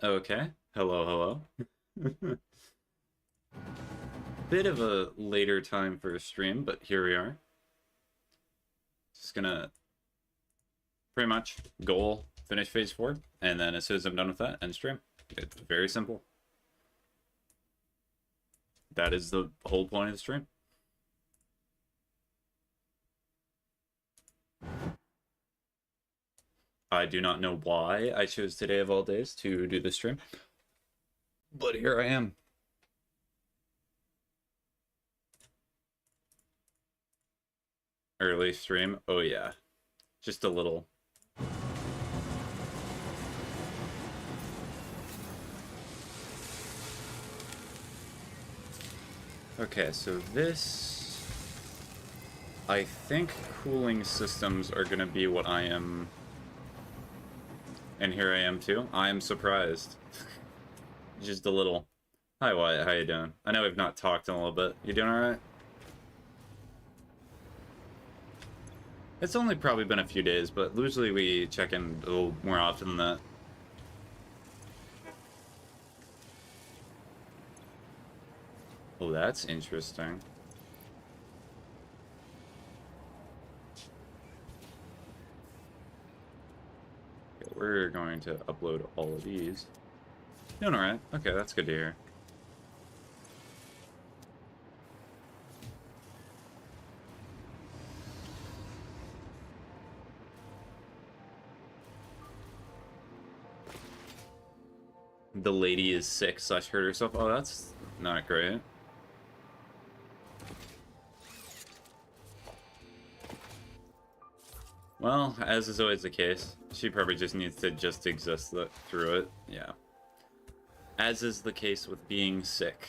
Okay. Hello, hello. Bit of a later time for a stream, but here we are. Just gonna pretty much goal finish phase 4, and then as soon as I'm done with that, end stream. It's very simple. That is the whole point of the stream. I do not know why I chose today of all days to do this stream, but here I am. Early stream. Oh yeah. Just a little. Okay, so this... I think cooling systems are gonna be what I am... And here I am too. I am surprised. Just a little. Hi Wyatt, how you doing? I know we've not talked in a little bit. You doing alright? It's only probably been a few days, but usually we check in a little more often than that. Oh, that's interesting. Okay, we're going to upload all of these. Doing alright. Okay, that's good to hear. The lady is sick / hurt herself. Oh, that's not great. Well, as is always the case, she probably just needs to just exist through it. Yeah. As is the case with being sick.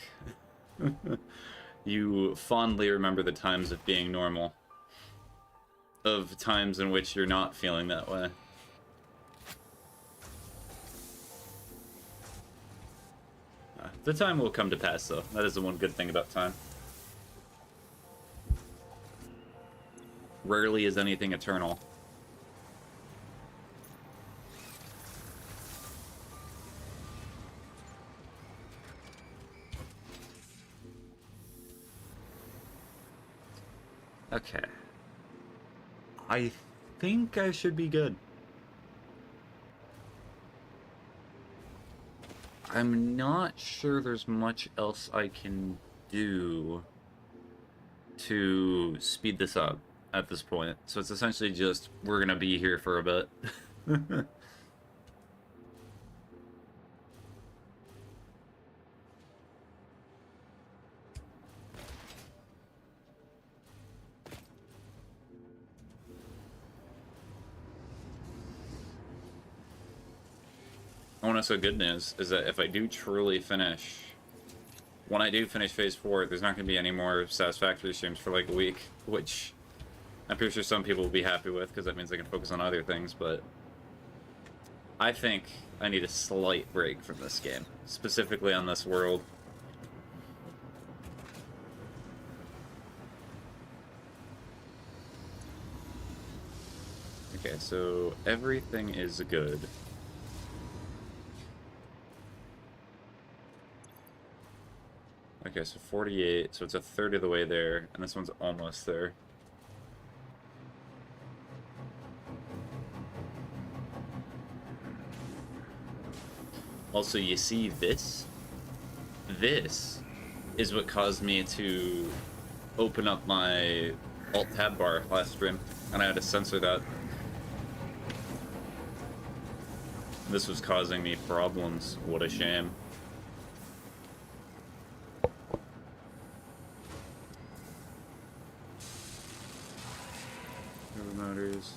You fondly remember the times of being normal. Of times in which you're not feeling that way. The time will come to pass, though. That is the one good thing about time. Rarely is anything eternal. Okay. I think I should be good. I'm not sure there's much else I can do to speed this up at this point. So it's essentially just, we're gonna be here for a bit. Also, good news is that if I do truly finish, when I do finish phase 4, there's not going to be any more Satisfactory streams for like a week, which I'm pretty sure some people will be happy with because that means they can focus on other things, but I think I need a slight break from this game, specifically on this world. Okay, so everything is good. Okay, so 48, so it's a third of the way there, and this one's almost there. Also, you see this? This is what caused me to open up my Alt-Tab bar last stream, and I had to censor that. This was causing me problems. What a shame. Motors.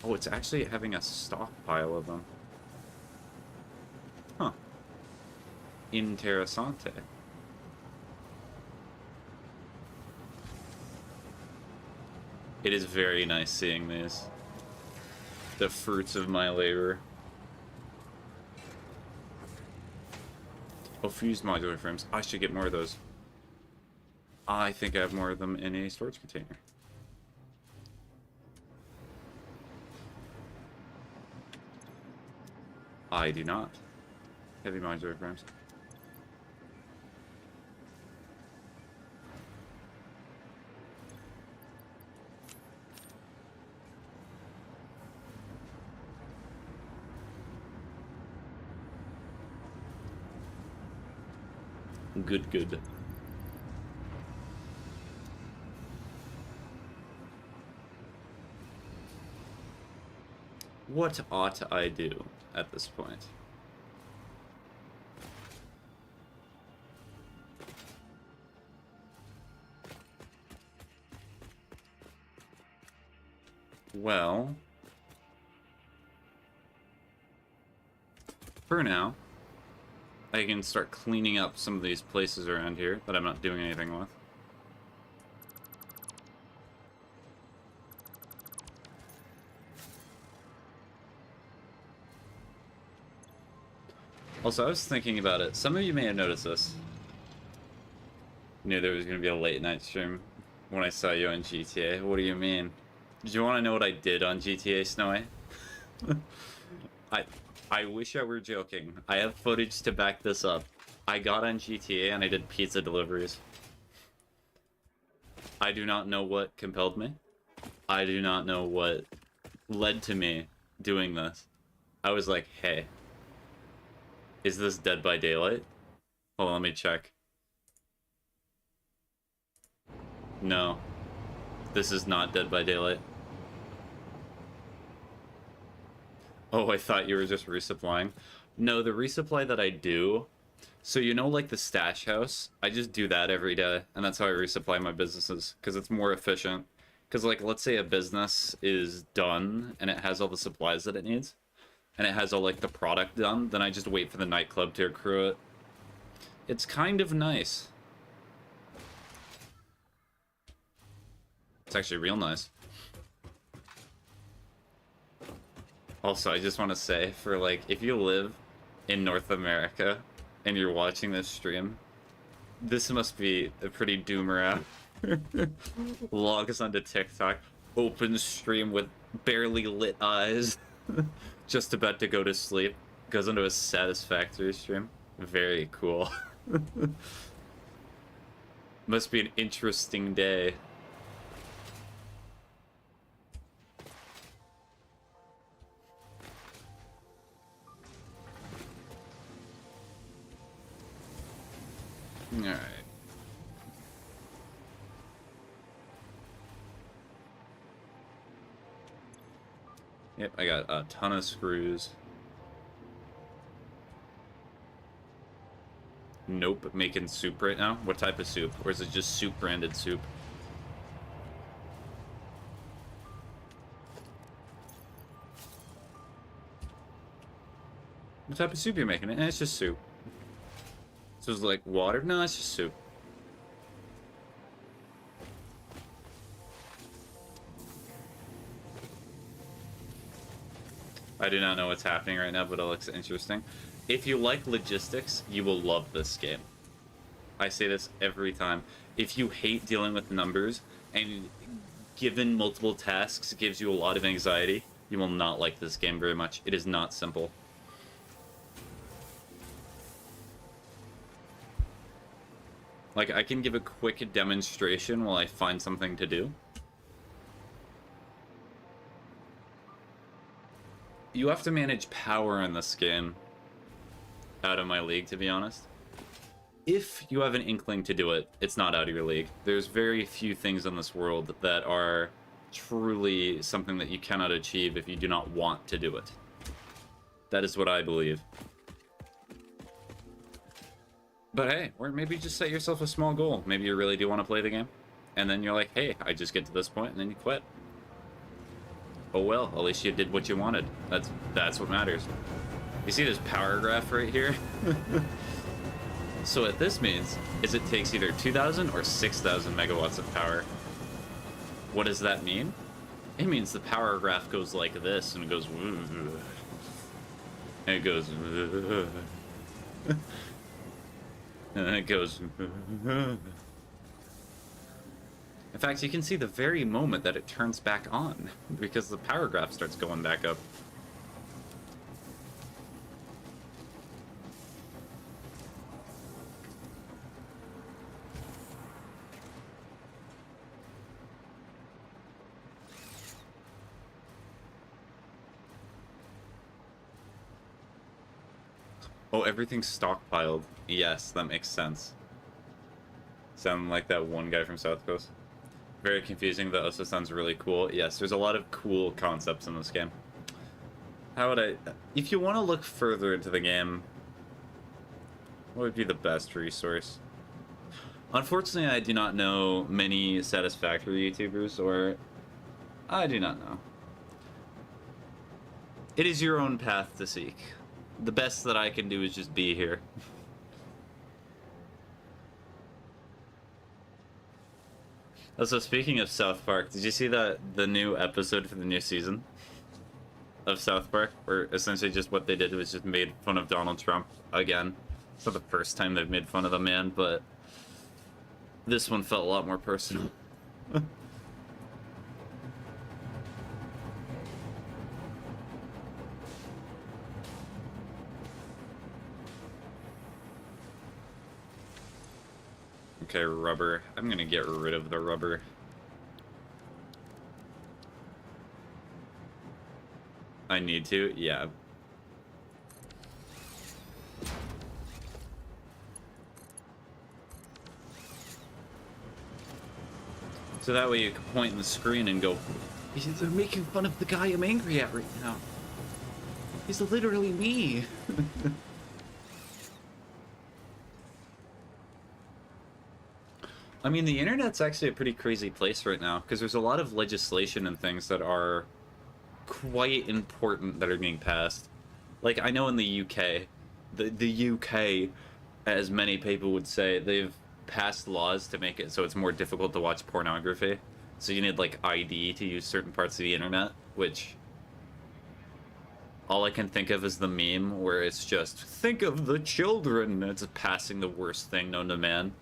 Oh, it's actually having a stockpile of them. Huh. Interessante. It is very nice seeing these. The fruits of my labor. Oh, fused modular frames. I should get more of those. I think I have more of them in a storage container. I do not. Heavy modular frames. Good, good. What ought I do at this point? Well, for now, I can start cleaning up some of these places around here that I'm not doing anything with. Also, I was thinking about it. Some of you may have noticed this. Knew there was going to be a late night stream when I saw you on GTA. What do you mean? Did you want to know what I did on GTA, Snowy? I wish I were joking. I have footage to back this up. I got on GTA and I did pizza deliveries. I do not know what compelled me. I do not know what led to me doing this. I was like, hey, is this Dead by Daylight? Hold on, let me check. No. This is not Dead by Daylight. Oh, I thought you were just resupplying. No, the resupply that I do... So you know, like the stash house? I just do that every day, and that's how I resupply my businesses, because it's more efficient. Because, like, let's say a business is done, and it has all the supplies that it needs, and it has all, like, the product done, then I just wait for the nightclub to accrue it. It's kind of nice. It's actually real nice. Also, I just want to say, for, like, if you live in North America and you're watching this stream, this must be a pretty doomer app. Log us onto TikTok, open stream with barely lit eyes, just about to go to sleep, goes into a Satisfactory stream. Very cool. Must be an interesting day. Alright. Yep, I got a ton of screws. Nope, making soup right now. What type of soup? Or is it just soup branded soup? What type of soup you making? It's just soup. So it's like water? No, it's just soup. I do not know what's happening right now, but it looks interesting. If you like logistics, you will love this game. I say this every time. If you hate dealing with numbers, and given multiple tasks gives you a lot of anxiety, you will not like this game very much. It is not simple. Like, I can give a quick demonstration while I find something to do. You have to manage power in this game. Out of my league, to be honest. If you have an inkling to do it, it's not out of your league. There's very few things in this world that are truly something that you cannot achieve if you do not want to do it. That is what I believe. But hey, or maybe just set yourself a small goal. Maybe you really do want to play the game. And then you're like, hey, I just get to this point, and then you quit. Oh well, at least you did what you wanted. That's what matters. You see this power graph right here? So what this means is it takes either 2,000 or 6,000 megawatts of power. What does that mean? It means the power graph goes like this, and it goes... And it goes... And then it goes... In fact, you can see the very moment that it turns back on, because the power graph starts going back up. Oh, everything's stockpiled. Yes, that makes sense. Sound like that one guy from South Coast. Very confusing, but also sounds really cool. Yes, there's a lot of cool concepts in this game. How would I... If you want to look further into the game, what would be the best resource? Unfortunately, I do not know many Satisfactory YouTubers, or... I do not know. It is your own path to seek. The best that I can do is just be here. Also, speaking of South Park, did you see the new episode for the new season of South Park? Where essentially just what they did was just made fun of Donald Trump again. It's not the first time they've made fun of the man, but this one felt a lot more personal. Okay, rubber. I'm gonna get rid of the rubber. I need to? Yeah. So that way you can point in the screen and go, they're making fun of the guy I'm angry at right now. He's literally me. I mean, the internet's actually a pretty crazy place right now, because there's a lot of legislation and things that are quite important that are being passed. Like, I know in the UK, the UK, as many people would say, they've passed laws to make it so it's more difficult to watch pornography. So you need, like, ID to use certain parts of the internet, which... all I can think of is the meme where it's just, think of the children! It's passing the worst thing known to man.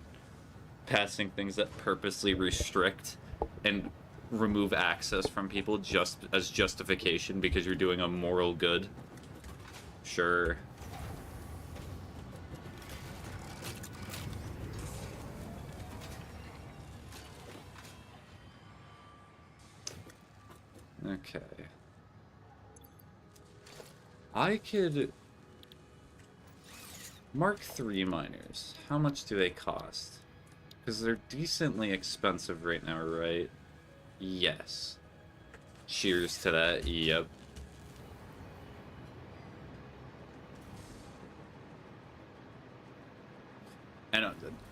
Passing things that purposely restrict and remove access from people just as justification because you're doing a moral good. Sure. Okay. I could... Mark III miners. How much do they cost? Because they're decently expensive right now, right? Yes. Cheers to that, yep. And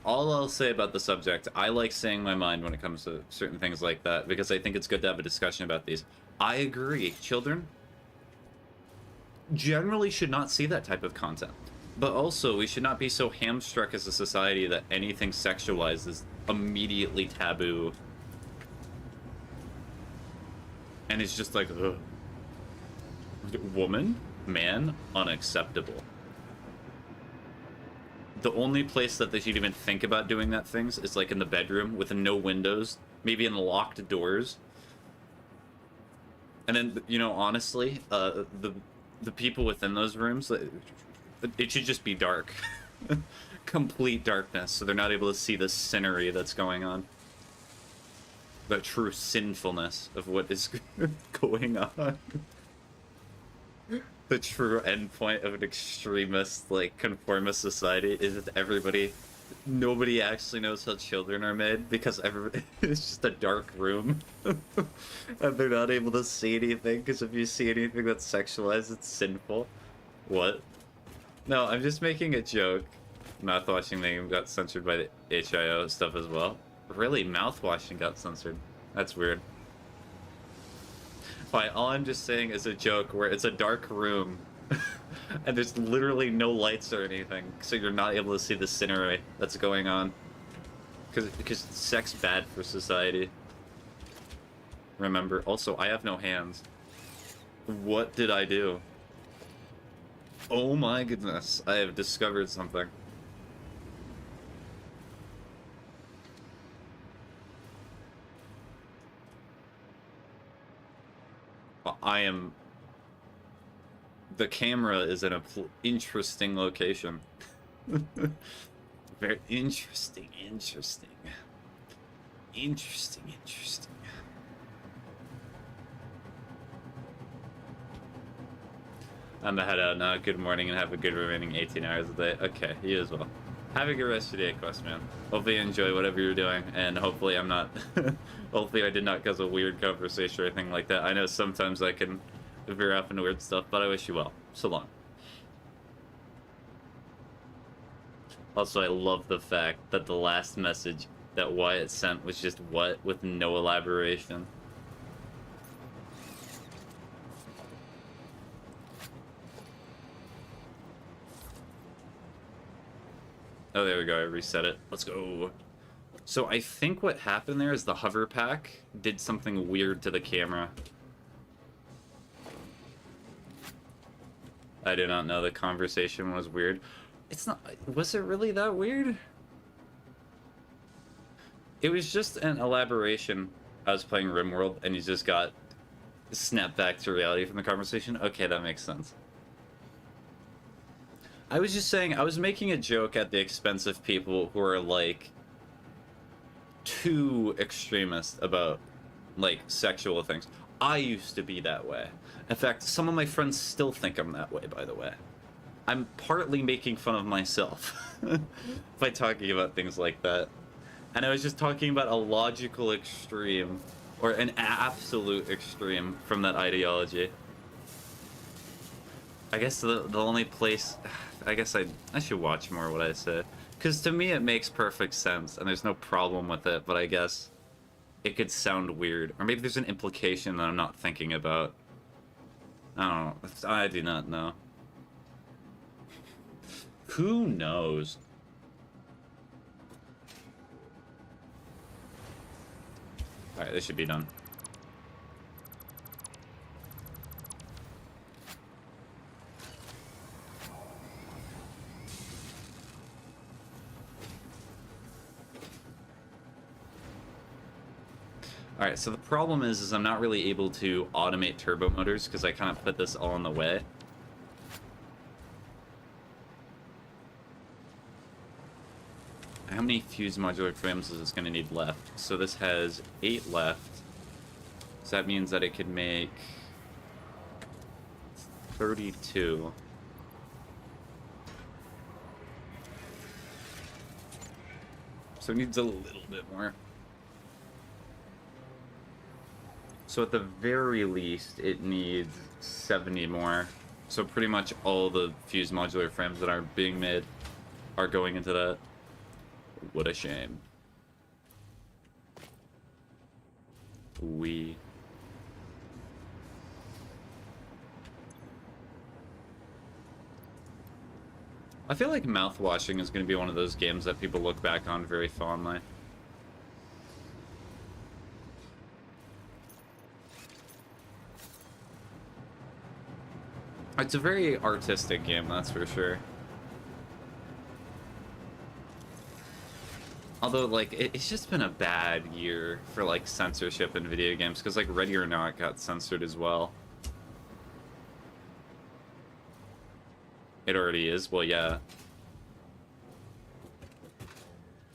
all I'll say about the subject, I like saying my mind when it comes to certain things like that, because I think it's good to have a discussion about these. I agree. Children generally should not see that type of content. But also, we should not be so hamstruck as a society that anything sexualized is immediately taboo. And it's just like, ugh. Woman? Man? Unacceptable. The only place that they should even think about doing that things is like in the bedroom with no windows, maybe in locked doors. And then, you know, honestly, the people within those rooms... it should just be dark. Complete darkness, so they're not able to see the scenery that's going on. The true sinfulness of what is going on. The true endpoint of an extremist, like, conformist society is that nobody actually knows how children are made because it's just a dark room. And they're not able to see anything, because if you see anything that's sexualized, it's sinful. What? No, I'm just making a joke. Mouthwashing thing got censored by the HIO stuff as well. Really? Mouthwashing got censored? That's weird. Fine, all I'm just saying is a joke where it's a dark room and there's literally no lights or anything, so you're not able to see the scenery that's going on. Because sex bad for society. Remember, also, I have no hands. What did I do? Oh my goodness, I have discovered something. The camera is in a interesting location. Very interesting. I'm gonna head out now. Good morning and have a good remaining 18 hours a day. Okay, you as well. Have a good rest of your day, Quest Man. Hopefully you enjoy whatever you're doing, and hopefully I'm not... hopefully I did not cause a weird conversation or anything like that. I know sometimes I can veer off into weird stuff, but I wish you well. So long. Also, I love the fact that the last message that Wyatt sent was just what with no elaboration. Oh, there we go. I reset it. Let's go. So I think what happened there is the hover pack did something weird to the camera. I did not know the conversation was weird. It's not... Was it really that weird? It was just an elaboration. I was playing RimWorld, and you just got snapped back to reality from the conversation. Okay, that makes sense. I was just saying, I was making a joke at the expense of people who are, like, too extremist about, like, sexual things. I used to be that way. In fact, some of my friends still think I'm that way, by the way. I'm partly making fun of myself by talking about things like that. And I was just talking about a logical extreme, or an absolute extreme from that ideology. I guess the only place... I guess I should watch more what I say. Because to me it makes perfect sense, and there's no problem with it, but I guess it could sound weird. Or maybe there's an implication that I'm not thinking about. I don't know. I do not know. Who knows? Alright, this should be done. Alright, so the problem is I'm not really able to automate turbo motors because I kind of put this all in the way. How many fused modular frames is this going to need left? So this has 8 left. So that means that it could make 32. So it needs a little bit more. So at the very least, it needs 70 more. So pretty much all the fused modular frames that are being made are going into that. What a shame. I feel like mouthwashing is going to be one of those games that people look back on very fondly. It's a very artistic game, that's for sure. Although, like, it's just been a bad year for, like, censorship in video games, because, like, Ready or Not got censored as well. It already is? Well, yeah.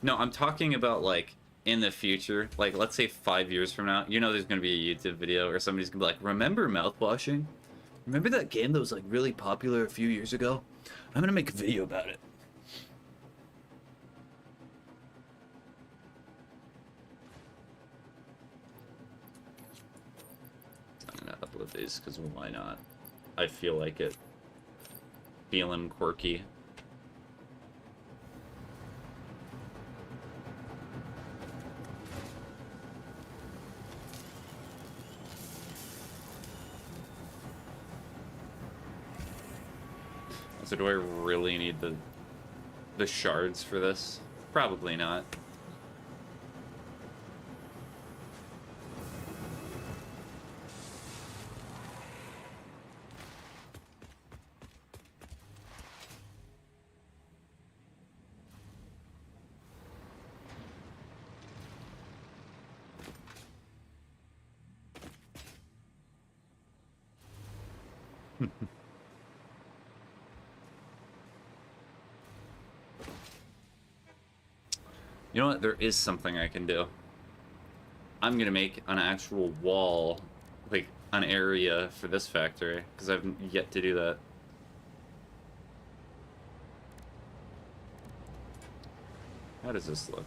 No, I'm talking about, like, in the future. Like, let's say 5 years from now, you know there's going to be a YouTube video, or somebody's going to be like, remember mouthwashing? Remember that game that was, like, really popular a few years ago? I'm going to make a video about it. I'm going to upload these, because why not? I feel like it. Feeling quirky. So do I really need the shards for this? Probably not. You know what? There is something I can do. I'm gonna make an actual wall, like an area for this factory, because I've yet to do that. How does this look?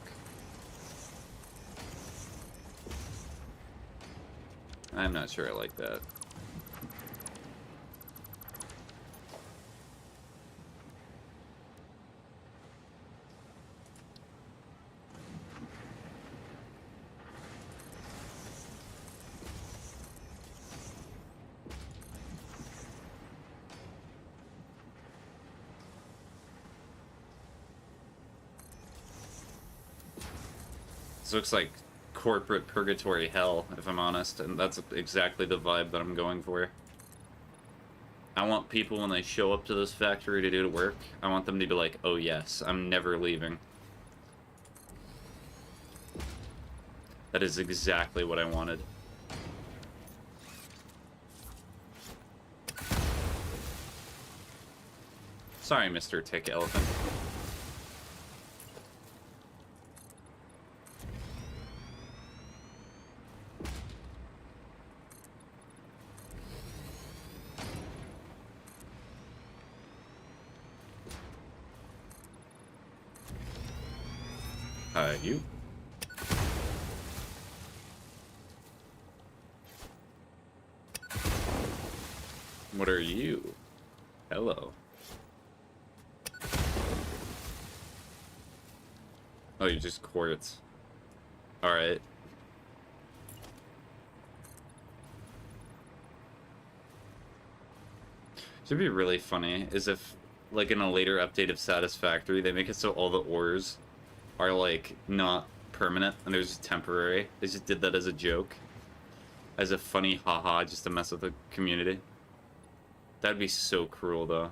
I'm not sure I like that. This looks like corporate purgatory hell, if I'm honest, and that's exactly the vibe that I'm going for. I want people, when they show up to this factory to do the work, I want them to be like, oh yes, I'm never leaving. That is exactly what I wanted. Sorry, Mr. Tick Elephant. You? What are you? Hello. Oh, you're just quartz. Alright. Should be really funny is if, like, in a later update of Satisfactory, they make it so all the ores are, like, not permanent and they're just temporary. They just did that as a joke. As a funny haha, just to mess with the community. That'd be so cruel, though.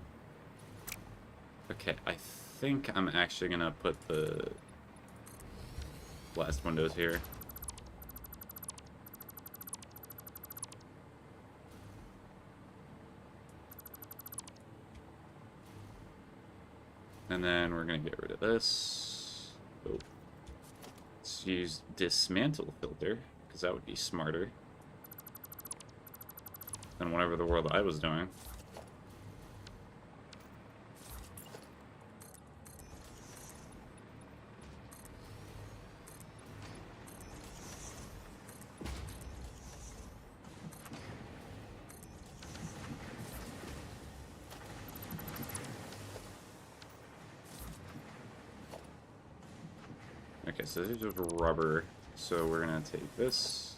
Okay, I think I'm actually gonna put the blast windows here. And then we're gonna get rid of this. Oh. Let's use dismantle filter, because that would be smarter than whatever the world I was doing. Okay, so this is rubber. So we're gonna take this.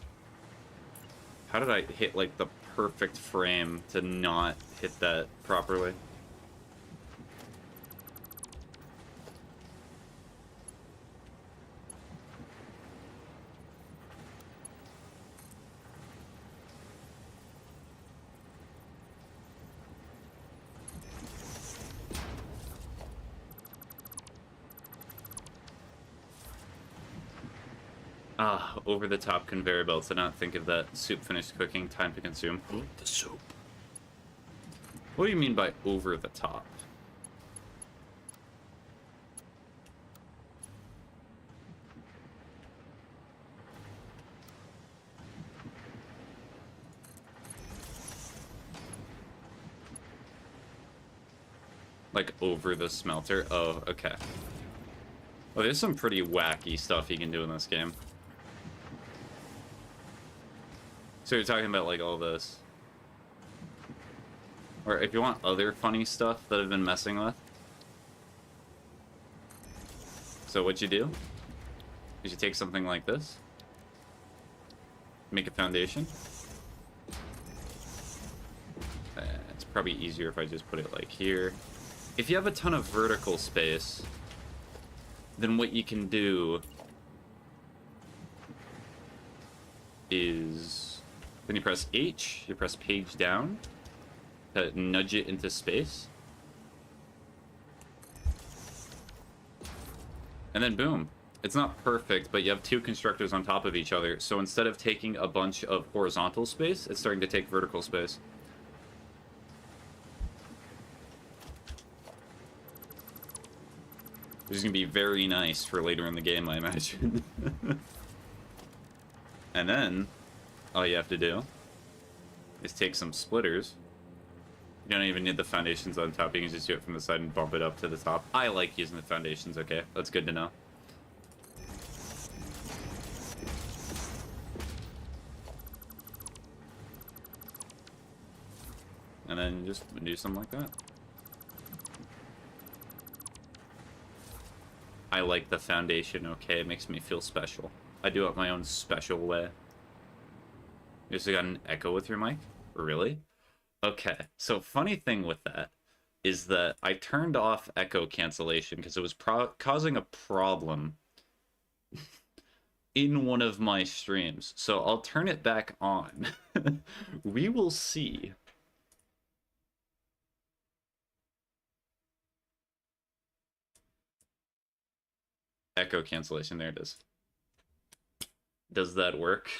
How did I hit, like, the perfect frame to not hit that properly? Ah, over-the-top conveyor belts. I did not think of that. Soup finished cooking, time to consume. The soup. What do you mean by over-the-top? Like, over the smelter? Oh, okay. Well, there's some pretty wacky stuff you can do in this game. So you're talking about, like, all this. Or if you want other funny stuff that I've been messing with. So what you do is you take something like this. Make a foundation. It's probably easier if I just put it, like, here. If you have a ton of vertical space, then what you can do is... Then you press H, you press page down to nudge it into space. And then boom. It's not perfect, but you have two constructors on top of each other. So instead of taking a bunch of horizontal space, it's starting to take vertical space. Which is going to be very nice for later in the game, I imagine. And then, all you have to do is take some splitters. You don't even need the foundations on top. You can just do it from the side and bump it up to the top. I like using the foundations, okay? That's good to know. then just do something like that. I like the foundation, okay? It makes me feel special. I do it my own special way. You just got an echo with your mic? Really? Okay, so funny thing with that is that I turned off echo cancellation because it was causing a problem in one of my streams. So I'll turn it back on. We will see. Echo cancellation, there it is. Does that work?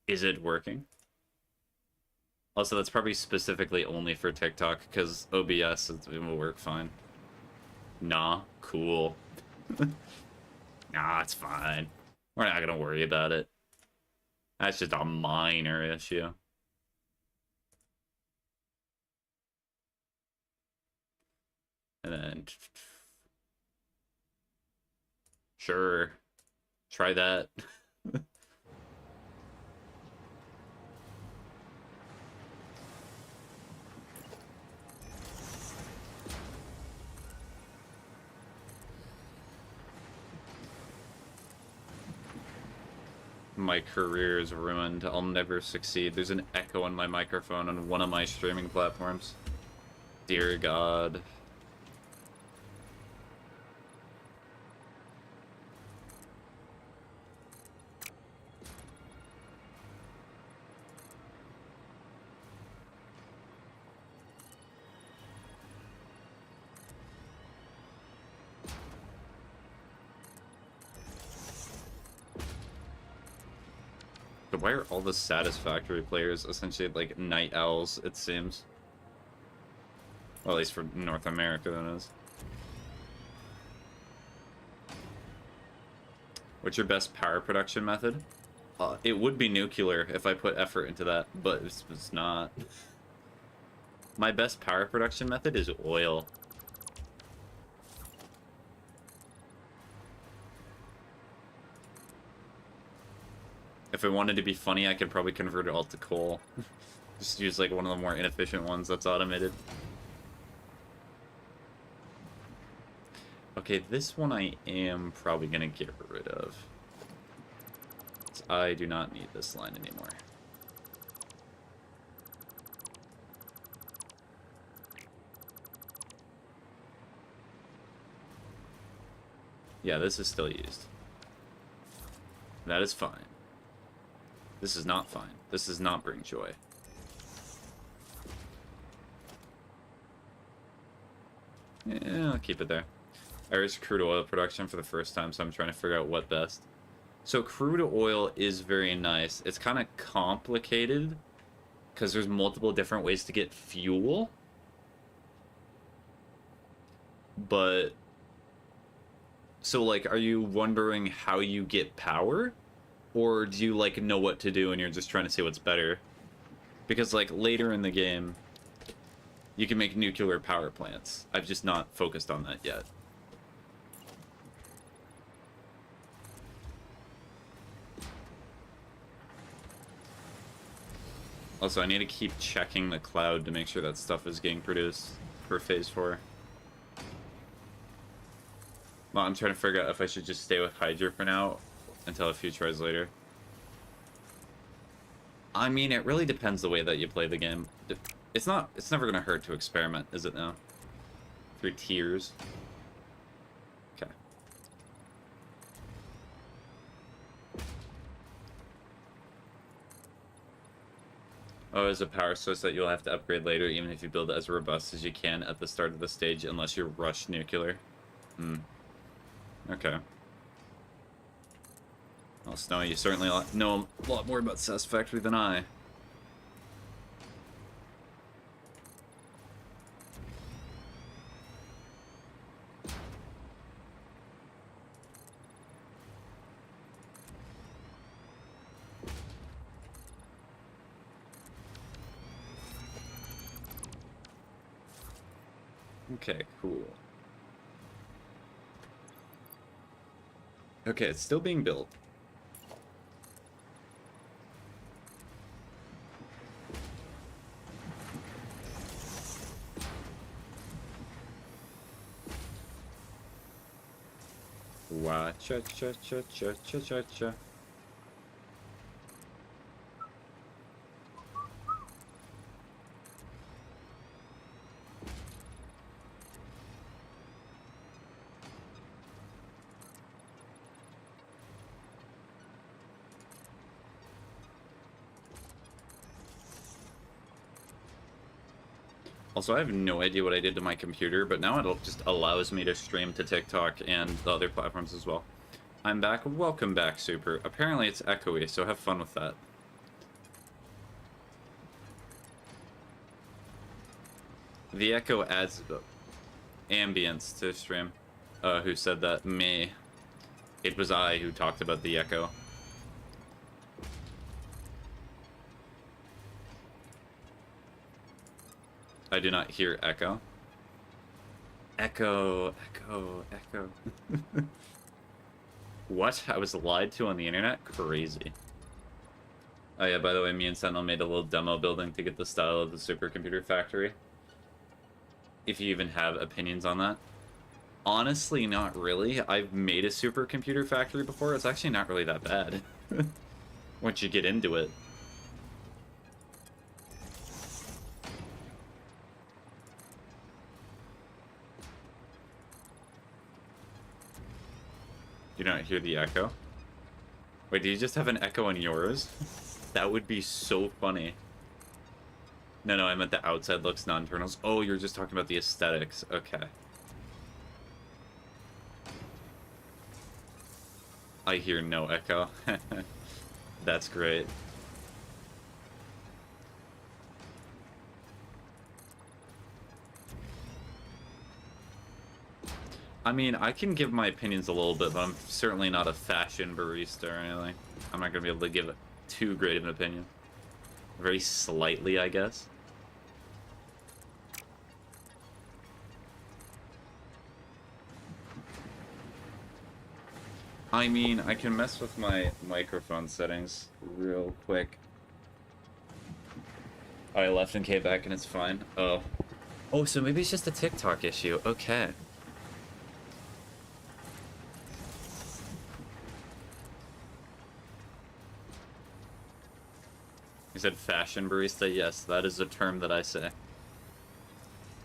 Is it working? Also, that's probably specifically only for TikTok, because OBS it will work fine. Nah, cool. Nah, it's fine. We're not gonna worry about it. That's just a minor issue. And then... Sure. Try that. My career is ruined. I'll never succeed. There's an echo on my microphone on one of my streaming platforms. Dear God. Why are all the Satisfactory players essentially like night owls, it seems? Well, at least for North America, that is. What's your best power production method? It would be nuclear if I put effort into that, but it's not. My best power production method is oil. If I wanted to be funny, I could probably convert it all to coal. Just use like one of the more inefficient ones that's automated. Okay, this one I am probably gonna get rid of. I do not need this line anymore. Yeah, this is still used. That is fine. This is not fine. This does not bring joy. Yeah, I'll keep it there. I risked crude oil production for the first time, so I'm trying to figure out what best. So crude oil is very nice. It's kind of complicated because there's multiple different ways to get fuel. But... So, like, are you wondering how you get power? Or do you, like, know what to do and you're just trying to see what's better? Because, like, later in the game, you can make nuclear power plants. I've just not focused on that yet. Also, I need to keep checking the cloud to make sure that stuff is getting produced for Phase 4. Well, I'm trying to figure out if I should just stay with Hydra for now until a few tries later. I mean, it really depends the way that you play the game. It's never gonna hurt to experiment, is it now? Through tiers. Okay. Oh, is a power source that you'll have to upgrade later, even if you build it as robust as you can at the start of the stage, unless you rush nuclear. Hmm. Okay. Well, Snowy, you certainly know a lot more about Satisfactory than I. Okay, cool. Okay, it's still being built. Wah cha cha cha cha cha cha cha. Also, I have no idea what I did to my computer, but now it just allows me to stream to TikTok and the other platforms as well. I'm back. Welcome back, Super. Apparently it's echoey, so have fun with that. The echo adds ambience to stream. Who said that? Me. It was I who talked about the echo. I do not hear echo. Echo, echo, echo. What? I was lied to on the internet? Crazy. Oh yeah, by the way, me and Sentinel made a little demo building to get the style of the supercomputer factory. If you even have opinions on that. Honestly, not really. I've made a supercomputer factory before. It's actually not really that bad. Once you get into it. Do you not hear the echo? Wait, do you just have an echo on yours? That would be so funny. No, I meant the outside looks, not internals. Oh, you're just talking about the aesthetics. Okay. I hear no echo. That's great. I mean, I can give my opinions a little bit, but I'm certainly not a fashion barista or anything. I'm not going to be able to give it too great of an opinion. Very slightly, I guess. I mean, I can mess with my microphone settings real quick. I left and came back and it's fine. Oh. Oh, so maybe it's just a TikTok issue. Okay. You said fashion barista? Yes, that is a term that I say.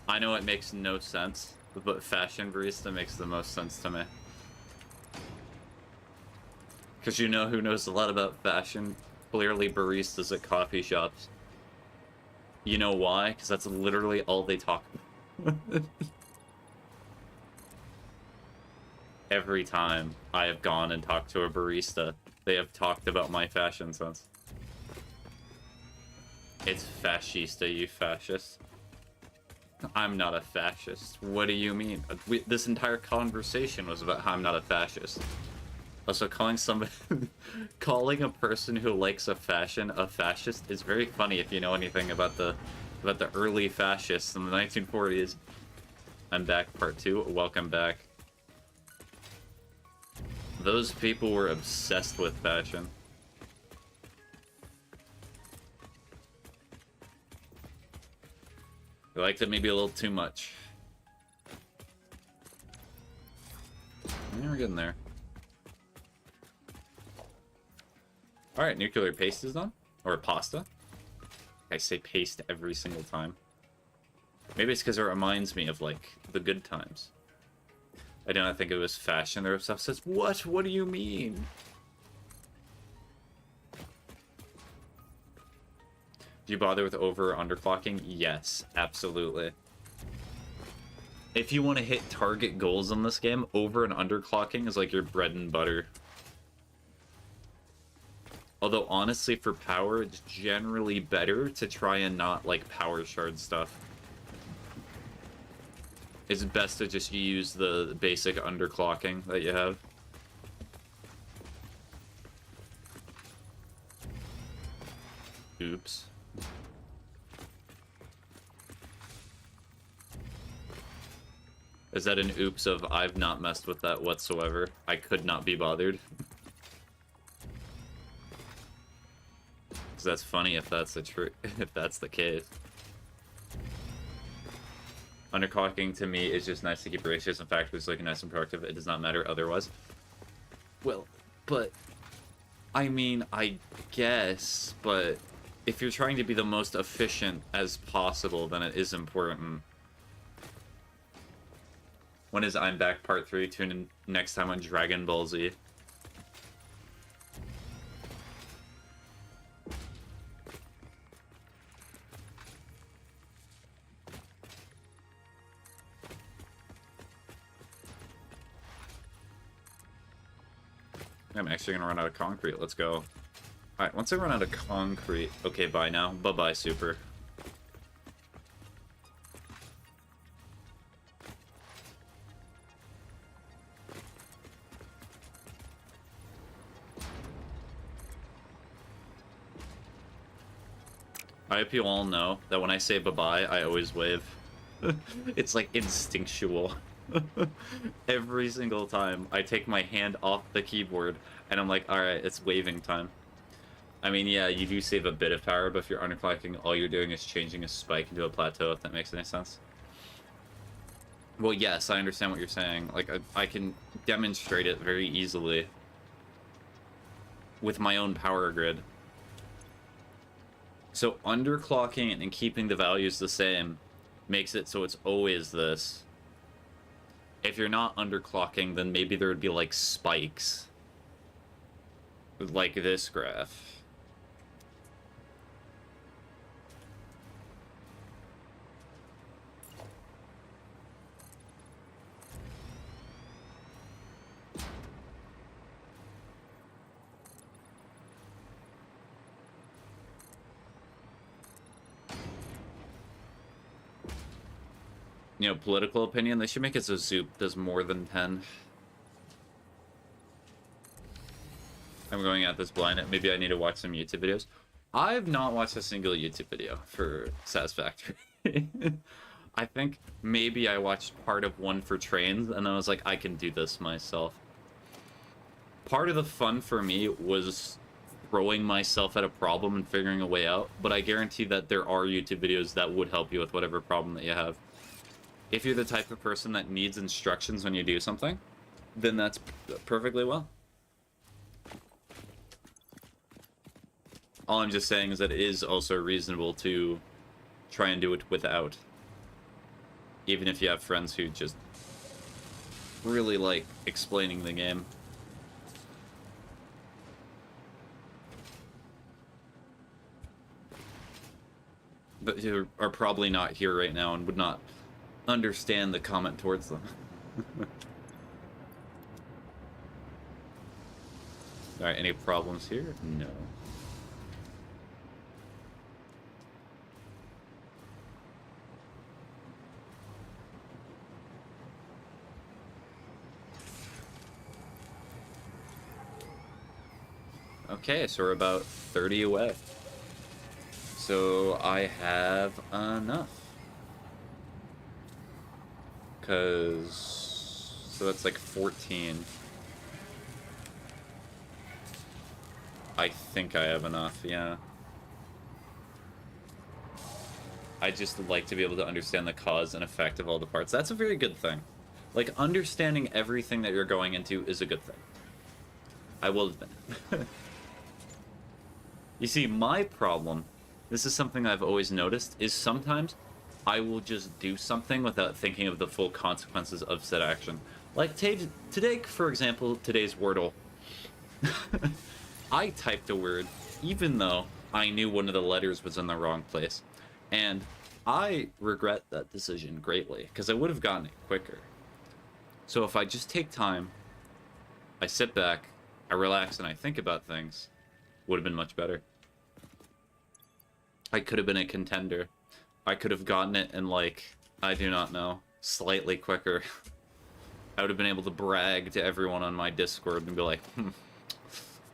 I know it makes no sense, but fashion barista makes the most sense to me. Because you know who knows a lot about fashion? Clearly baristas at coffee shops. You know why? Because that's literally all they talk about. Every time I have gone and talked to a barista, they have talked about my fashion sense. It's fascista, you fascist. I'm not a fascist. What do you mean? This entire conversation was about how I'm not a fascist. Also, calling calling a person who likes a fashion a fascist is very funny if you know anything about the early fascists in the 1940s. I'm back, part 2. Welcome back. Those people were obsessed with fashion. I liked it maybe a little too much. Yeah, we're getting there. Alright, nuclear paste is done. Or pasta. I say paste every single time. Maybe it's because it reminds me of, like, the good times. I do not think it was fashion. There was stuff that says, what? What do you mean? Do you bother with over or underclocking? Yes, absolutely. If you want to hit target goals in this game, over and underclocking is like your bread and butter. Although, honestly, for power, it's generally better to try and not, like, power shard stuff. It's best to just use the basic underclocking that you have. Oops. Is that an oops of I've not messed with that whatsoever? I could not be bothered. Because that's funny if that's if that's the case. Underclocking to me is just nice to keep ratios and factories looking nice and productive. It does not matter otherwise. Well, but I mean, I guess, but if you're trying to be the most efficient as possible, then it is important. When is I'm Back Part 3? Tune in next time on Dragon Ball Z. I'm actually gonna run out of concrete. Let's go. Alright, once I run out of concrete... Okay, bye now. Bye-bye, Super. I hope you all know that when I say bye-bye, I always wave. It's like instinctual. Every single time I take my hand off the keyboard and I'm like, alright, it's waving time. I mean, yeah, you do save a bit of power, but if you're underclocking, all you're doing is changing a spike into a plateau, if that makes any sense. Well, yes, I understand what you're saying. Like, I can demonstrate it very easily with my own power grid. So underclocking and keeping the values the same makes it so it's always this. If you're not underclocking, then maybe there would be like spikes. Like this graph. You know, political opinion, they should make it so Zoop does more than 10. I'm going at this blind. Maybe I need to watch some YouTube videos. I've not watched a single YouTube video for Satisfactory. I think maybe I watched part of one for trains, and I was like, I can do this myself. Part of the fun for me was throwing myself at a problem and figuring a way out, but I guarantee that there are YouTube videos that would help you with whatever problem that you have. If you're the type of person that needs instructions when you do something, then that's perfectly well. All I'm just saying is that it is also reasonable to try and do it without. Even if you have friends who just really like explaining the game. But who are probably not here right now and would not understand the comment towards them. Alright, any problems here? No. Okay, so we're about 30 away. So I have enough. So that's like 14. I think I have enough, yeah. I just like to be able to understand the cause and effect of all the parts. That's a very good thing. Like, understanding everything that you're going into is a good thing. I will admit. You see, my problem, this is something I've always noticed, is sometimes I will just do something without thinking of the full consequences of said action. Like today, for example, today's Wordle. I typed a word, even though I knew one of the letters was in the wrong place. And I regret that decision greatly, because I would have gotten it quicker. So if I just take time, I sit back, I relax, and I think about things, would have been much better. I could have been a contender. I could have gotten it in, like, I do not know, slightly quicker. I would have been able to brag to everyone on my Discord and be like,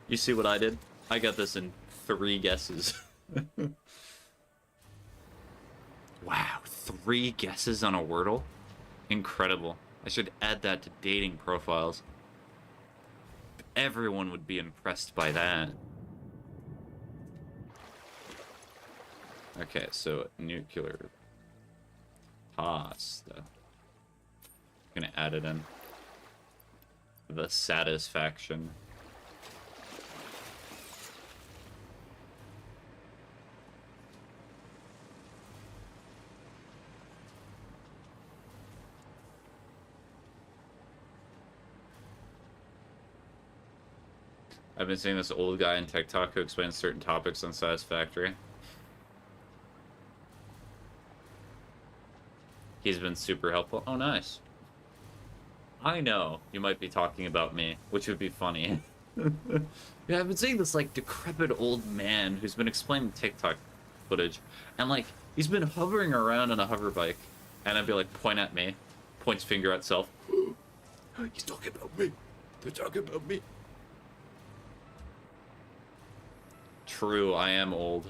you see what I did? I got this in 3 guesses. Wow, 3 guesses on a Wordle? Incredible. I should add that to dating profiles. Everyone would be impressed by that. Okay, so nuclear pasta. I'm gonna add it in. The satisfaction. I've been seeing this old guy in TikTok who explains certain topics on Satisfactory. He's been super helpful. Oh, nice. I know you might be talking about me, which would be funny. Yeah, I've been seeing this, like, decrepit old man who's been explaining TikTok footage. And, like, he's been hovering around on a hover bike. And I'd be like, point at me. Points finger at self. He's talking about me. They're talking about me. True, I am old.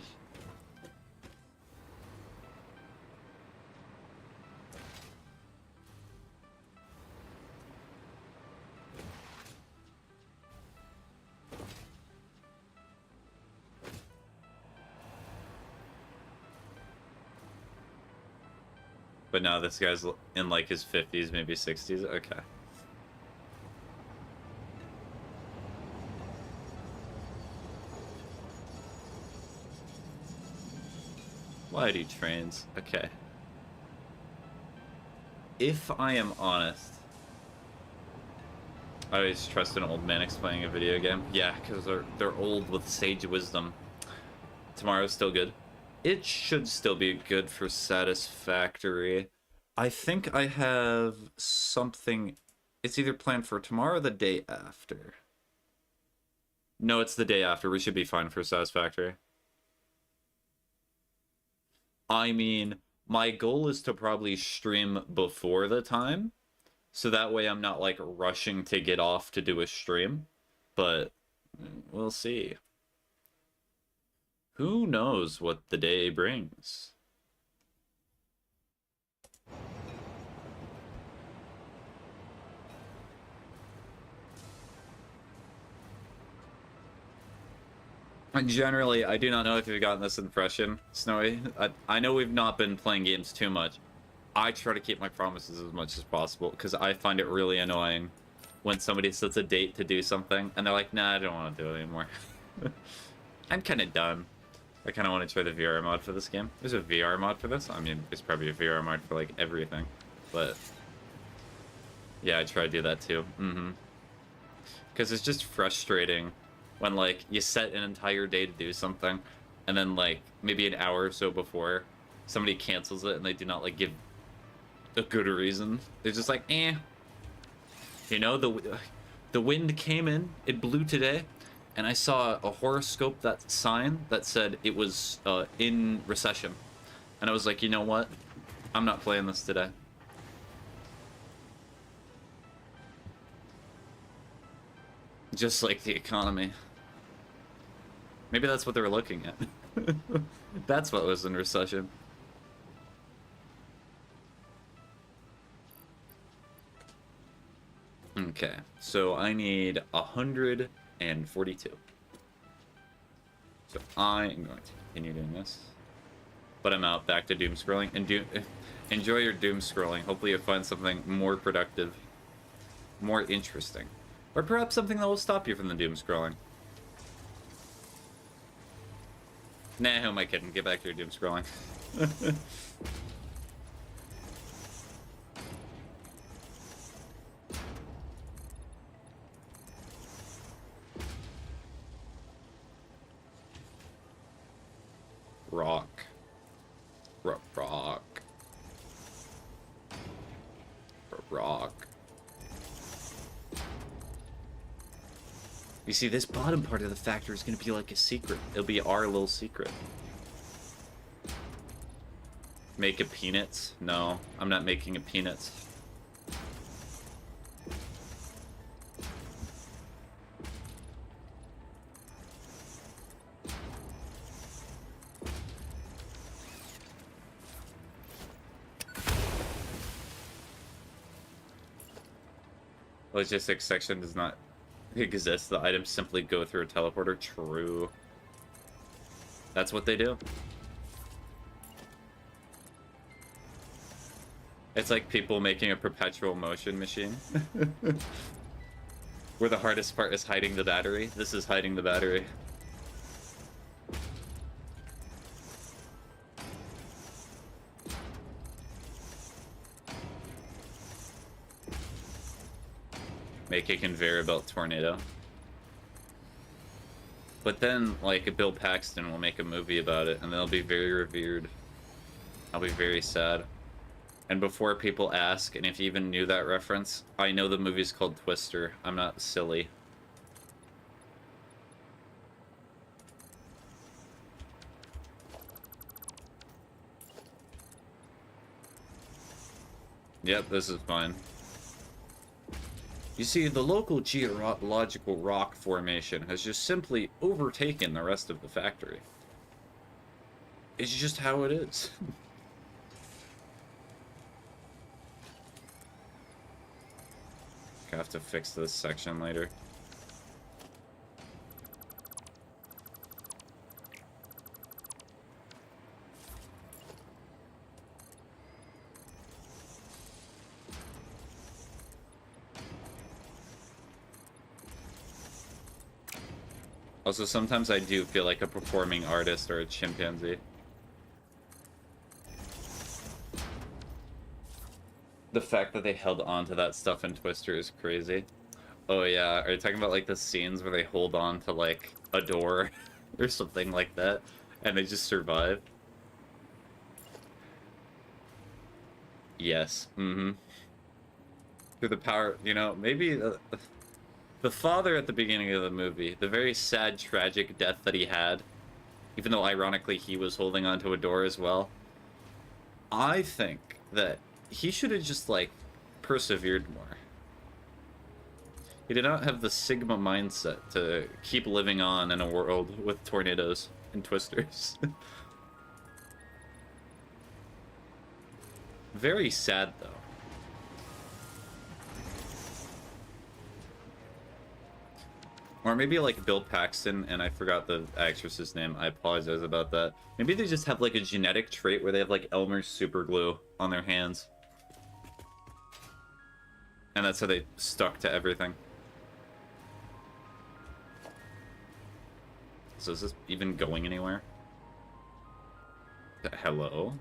But now this guy's in like his 50s, maybe 60s. Okay. Why do trains? Okay. If I am honest, I always trust an old man explaining a video game. Yeah, because they're old with sage wisdom. Tomorrow's still good. It should still be good for Satisfactory. I think I have something. It's either planned for tomorrow or the day after. No, it's the day after. We should be fine for Satisfactory. I mean, my goal is to probably stream before the time, so that way I'm not, like, rushing to get off to do a stream, but we'll see. Who knows what the day brings? And generally, I do not know if you've gotten this impression, Snowy. I know we've not been playing games too much. I try to keep my promises as much as possible, because I find it really annoying when somebody sets a date to do something, and they're like, nah, I don't want to do it anymore. I'm kind of done. I kind of want to try the VR mod for this game. There's a VR mod for this? I mean, there's probably a VR mod for, like, everything. But, yeah, I try to do that, too. Because it's just frustrating when, like, you set an entire day to do something, and then, like, maybe an hour or so before, somebody cancels it, and they do not, like, give a good reason. They're just like, eh. You know, the wind came in, it blew today, and I saw a horoscope that sign that said it was in recession. And I was like, you know what? I'm not playing this today. Just like the economy. Maybe that's what they were looking at. That's what was in recession. Okay, so I need 142. So I am going to continue doing this. But I'm out, back to doom scrolling. And enjoy your doom scrolling. Hopefully you'll find something more productive, more interesting. Or perhaps something that will stop you from the doom scrolling. Nah, who am I kidding? Get back to your doom scrolling. Rock. Rock. Rock. You see, this bottom part of the factory is going to be like a secret. It'll be our little secret. Make a peanuts? No, I'm not making a peanuts. Logistics section does not exist. The items simply go through a teleporter. True. That's what they do. It's like people making a perpetual motion machine. Where the hardest part is hiding the battery. This is hiding the battery. Make a conveyor belt tornado. But then, like, Bill Paxton will make a movie about it, and they'll be very revered. I'll be very sad. And before people ask, and if you even knew that reference, I know the movie's called Twister. I'm not silly. Yep, this is fine. You see, the local geological rock formation has just simply overtaken the rest of the factory. It's just how it is. I have to fix this section later. Also, sometimes I do feel like a performing artist or a chimpanzee. The fact that they held on to that stuff in Twister is crazy. Oh yeah, are you talking about like the scenes where they hold on to like a door or something like that and they just survive? Yes. Mm-hmm. Through the power, you know, maybe the father at the beginning of the movie, the very sad, tragic death that he had, even though ironically he was holding onto a door as well, I think that he should have just, like, persevered more. He did not have the Sigma mindset to keep living on in a world with tornadoes and twisters. Very sad, though. Or maybe like Bill Paxton, and I forgot the actress's name. I apologize about that. Maybe they just have like a genetic trait where they have like Elmer's super glue on their hands. And that's how they stuck to everything. So is this even going anywhere? Hello?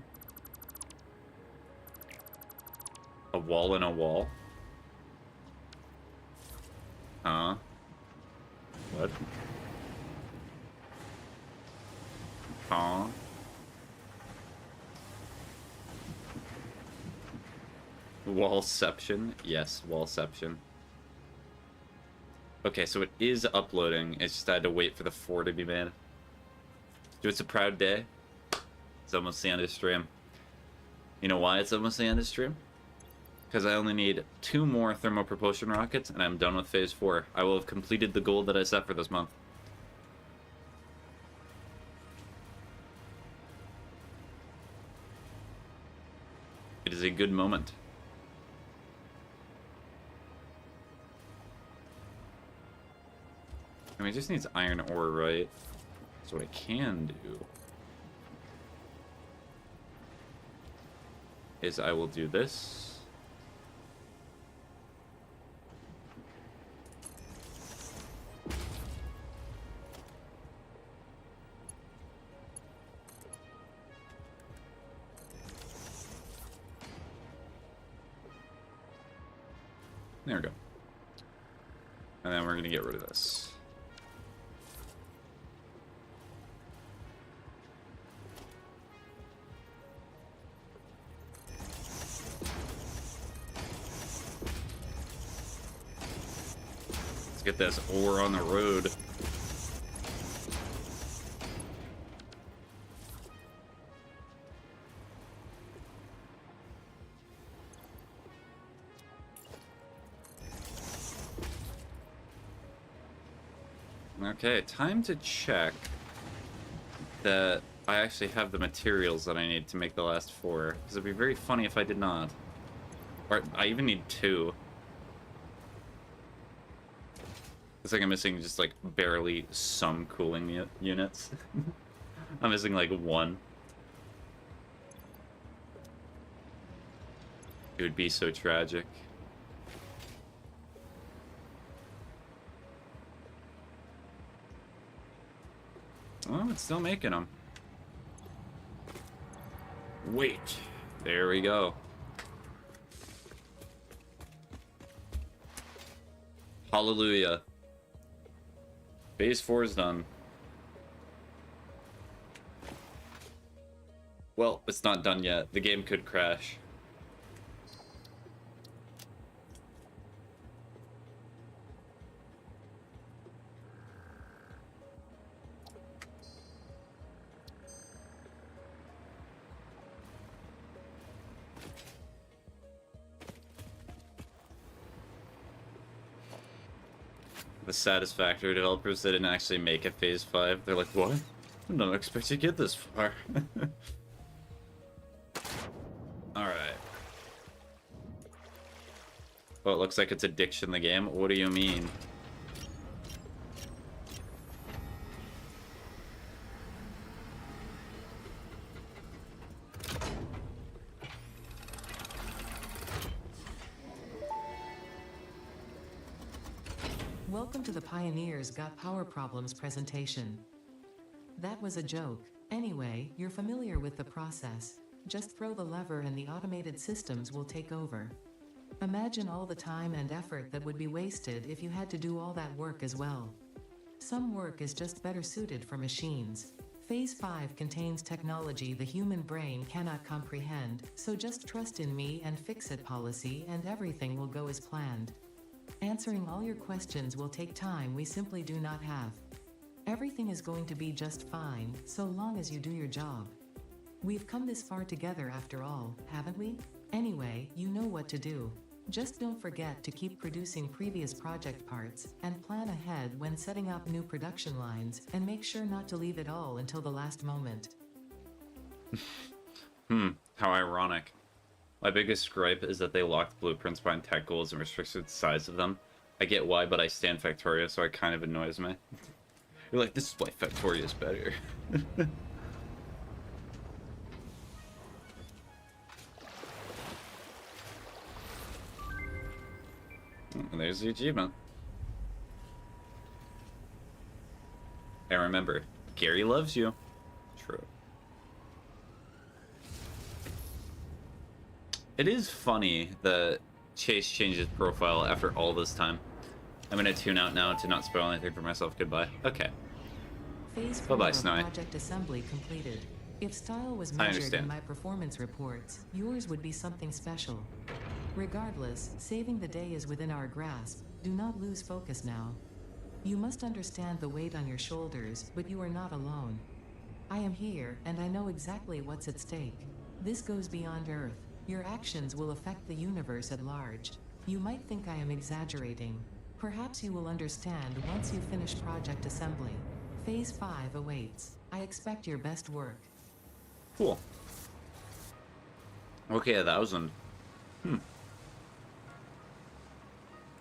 A wall in a wall? Huh? What? Huh? Wallception? Yes, wallception. Okay, so it is uploading. It's just I had to wait for the 4 to be made. Dude, it's a proud day. It's almost the end of the stream. You know why it's almost the end of the stream? Because I only need 2 more thermopropulsion rockets, and I'm done with Phase 4. I will have completed the goal that I set for this month. It is a good moment. I mean, it just needs iron ore, right? So what I can do is I will do this. There we go. And then we're going to get rid of this. Let's get this ore on the road. Okay, time to check that I actually have the materials that I need to make the last 4. Because it'd be very funny if I did not. Or I even need 2. It's like I'm missing just like barely some cooling units. I'm missing like 1. It would be so tragic. Oh, it's still making them. Wait. There we go. Hallelujah. Phase 4 is done. Well, it's not done yet. The game could crash. The Satisfactory developers, they didn't actually make it Phase 5. They're like, what? I didn't expect you to get this far. Alright. Oh, it looks like it's addiction the game. What do you mean? Welcome to the Pioneers Got Power Problems presentation. That was a joke. Anyway, you're familiar with the process. Just throw the lever and the automated systems will take over. Imagine all the time and effort that would be wasted if you had to do all that work as well. Some work is just better suited for machines. Phase 5 contains technology the human brain cannot comprehend, so just trust in me and fix-it policy and everything will go as planned. Answering all your questions will take time we simply do not have. Everything is going to be just fine, so long as you do your job. We've come this far together after all, haven't we? Anyway, you know what to do. Just don't forget to keep producing previous project parts, and plan ahead when setting up new production lines, and make sure not to leave it all until the last moment. How ironic. My biggest gripe is that they locked blueprints behind tech goals and restricted the size of them. I get why, but I stand Factoria, so it kind of annoys me. You're like, this is why Factoria is better. And there's the achievement. And remember, Gary loves you. True. It is funny that Chase changed his profile after all this time. I'm gonna tune out now to not spoil anything for myself. Goodbye. Okay. Phase 4 Bye-bye, of Snowy. project assembly completed. If style was measured in my performance reports, yours would be something special. Regardless, saving the day is within our grasp. Do not lose focus now. You must understand the weight on your shoulders, but you are not alone. I am here, and I know exactly what's at stake. This goes beyond Earth. Your actions will affect the universe at large. You might think I am exaggerating. Perhaps you will understand once you finish project assembly. Phase 5 awaits. I expect your best work. Cool. Okay, 1,000.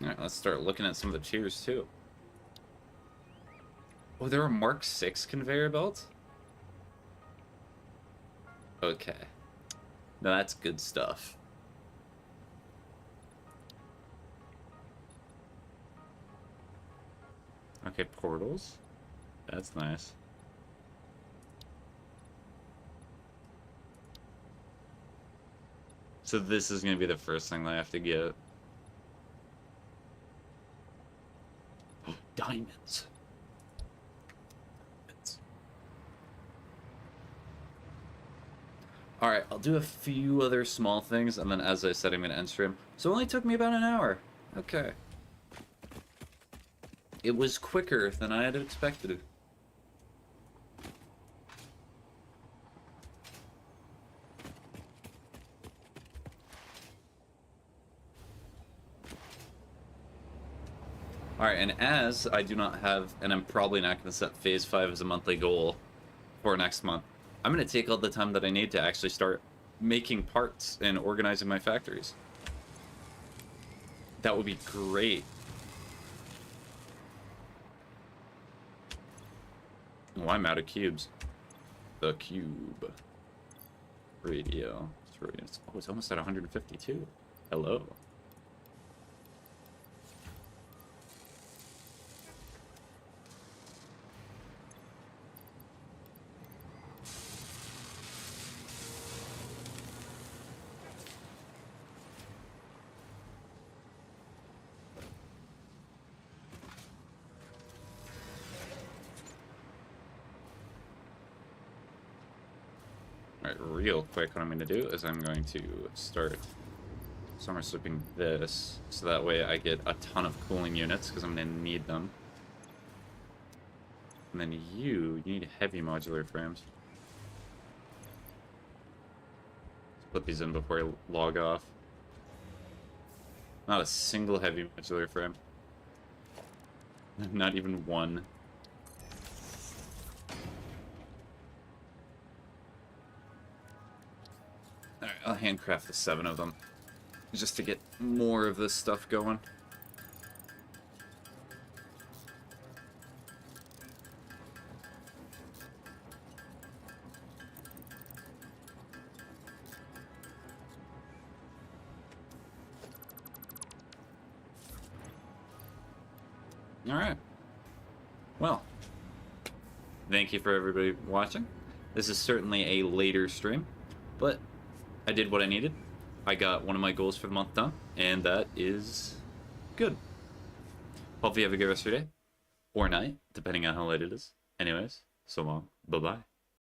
Alright, let's start looking at some of the tiers too. Oh, there are Mark 6 conveyor belts? Okay. Now that's good stuff. Okay, portals. That's nice. So this is going to be the first thing that I have to get. Diamonds. Alright, I'll do a few other small things, and then as I said, I'm going to end stream. So it only took me about an hour. Okay. It was quicker than I had expected. Alright, and as I do not have, and I'm probably not going to set Phase 5 as a monthly goal for next month, I'm going to take all the time that I need to actually start making parts and organizing my factories. That would be great. Oh, I'm out of cubes. The cube. Radio. Oh, it's almost at 152. Hello. Alright, real quick, what I'm going to do is I'm going to start summer sweeping this, so that way I get a ton of cooling units, because I'm going to need them. And then you need heavy modular frames. Let's put these in before I log off. Not a single heavy modular frame. Not even one. Alright, I'll handcraft the 7 of them. Just to get more of this stuff going. Alright. Well, thank you for everybody watching. This is certainly a later stream, but I did what I needed. I got one of my goals for the month done, and that is good. Hope you have a good rest of your day, or night, depending on how late it is. Anyways, so long. Bye-bye.